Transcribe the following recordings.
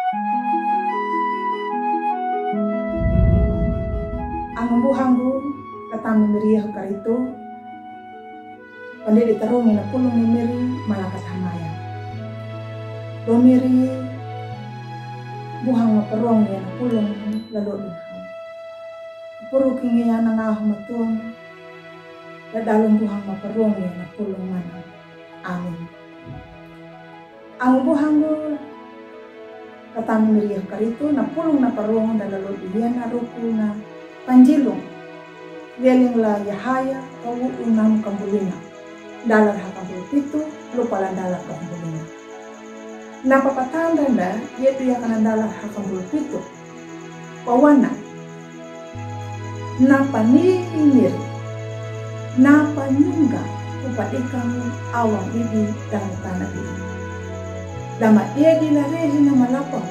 Ang buhanggu katami meriah karito pandai ditarungi na pulong mimiri malakat hamaya. Domiri buhang maperong ya na pulong lalo dunhaw. Puro kingiya na nga humatuang dadalong buhang maperong ya na pulong mana. Amin. Ang buhanggu katami meriah karito na pulong na parong na lalo diyan na ruku na panjilong weling la yahaya kawu unam kambulina dalar hakambul pitu lupalan dalar kambulina napapatanda na yetu ya kana dalar hakambul pitu pawana napaningir napanyungga upadikan awang bibi dan tanah bibi dama dia dilarehi na malapang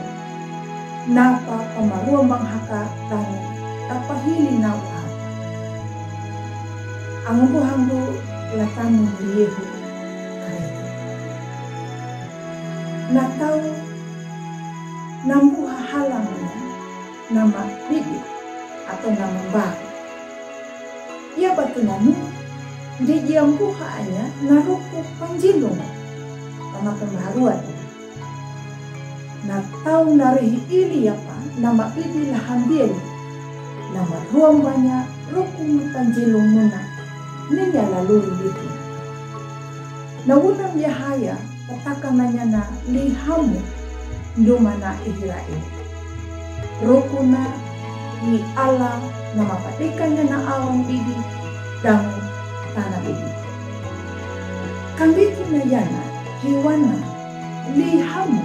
napa pamaruang banghaka tangi tapahili na wahab. Ang buhanggu latang liyehu karito. Nataw nambuha halang nama bibi atau nama baru. Ia batu nanu di jambuhaannya naruku panjilung sama pembaharuan. Nataw narihi ili apa nama bibi lahambieli. Nama ruang banyak rukun panjilung nuna niya lalu itu. Nawunang yahaya katakan nanya na lihamu dumana ihirain. Rukuna ni Allah nama patikannya na awang bibi dan tanah bibi. Kambiti na yana hiwana lihamu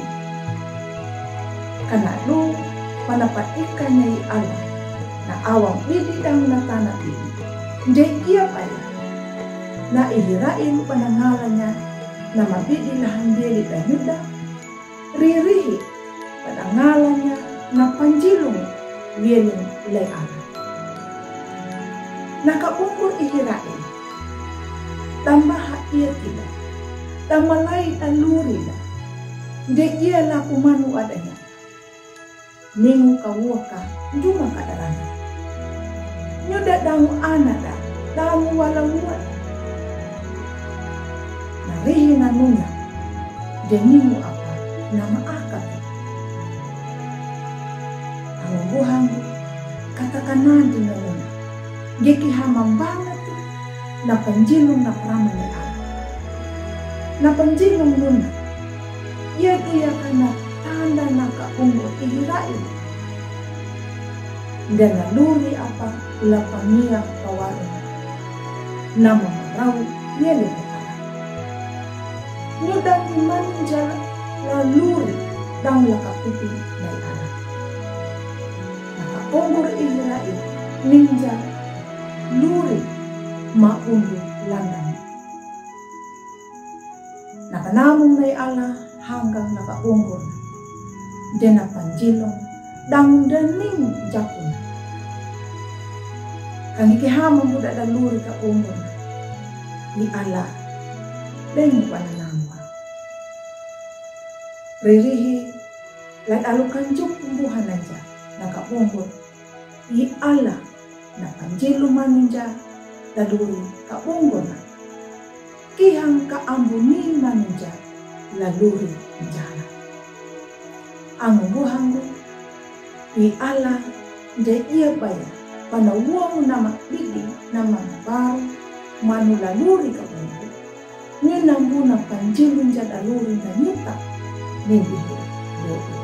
karena lu panapatikannya Allah na awang bibi dang na tanah bibi. Dia pala na ihirain panangalannya na mabidi lahandili dan yuda ririhi panangalannya na panjilong wieling ilay ala. Nakaumpur ihirain tamaha iya tidak tamalay aluri na dia laku manu adanya ningu kawuaka juma kadarana nyuda damu anada damu walamuan narihi nanuna denimu apa nama akad ang buhanggu katakan nanti nanuna geki hamam banget na panjilong na praman ni ala na panjilong nuna iya dia kana tanda na kaunggo ihirain dan naluri apa lapamia kawarin nama marau yele bekala nyudang manja laluri dang lakapipi na ala nakaungur ihirain ninja luri maundu landang nakanamong na ala hanggang nakaungur dena panjilong dang dening jakuna kang ikihama muda daluri ka umur ni ala den pananamwa ririhi lan alukan juk pumbuhan nanja nakaumbur ni ala na panjilong manunja daluri ka umur kihang ka ambuni manunja laluri jala ang buhanggu ni ala de iya baya panawang nama bibi nama baru manu laluri ka bungu ni nambu na panjilun ja laluri na nyuta ni bibi dobi.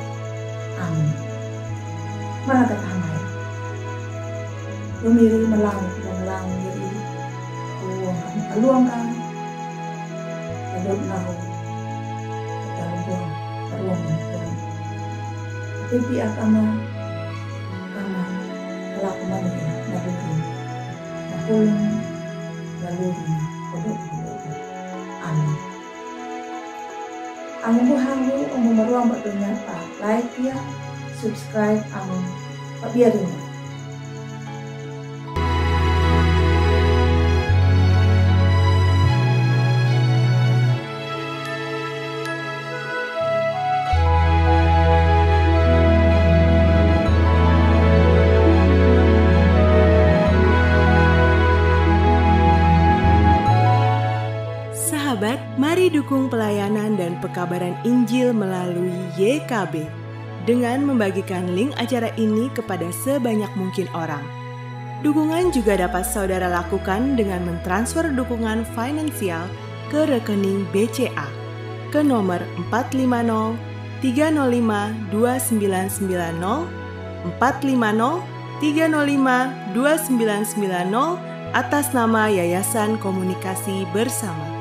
Amin. Malakat hamay lumiri malang diri aluang ka alod na ho katalong paruang bibi akama kalakuman niya nalulun napulong lalulun kodok. Amin. Ang buhanggu ang bumaruang batunya pa like ya subscribe ang pabiyarin niya. mendukung pelayanan dan pekabaran Injil melalui YKB dengan membagikan link acara ini kepada sebanyak mungkin orang. Dukungan juga dapat saudara lakukan dengan mentransfer dukungan finansial ke rekening BCA ke nomor 450 305 2990 450 305 2990 atas nama Yayasan Komunikasi Bersama.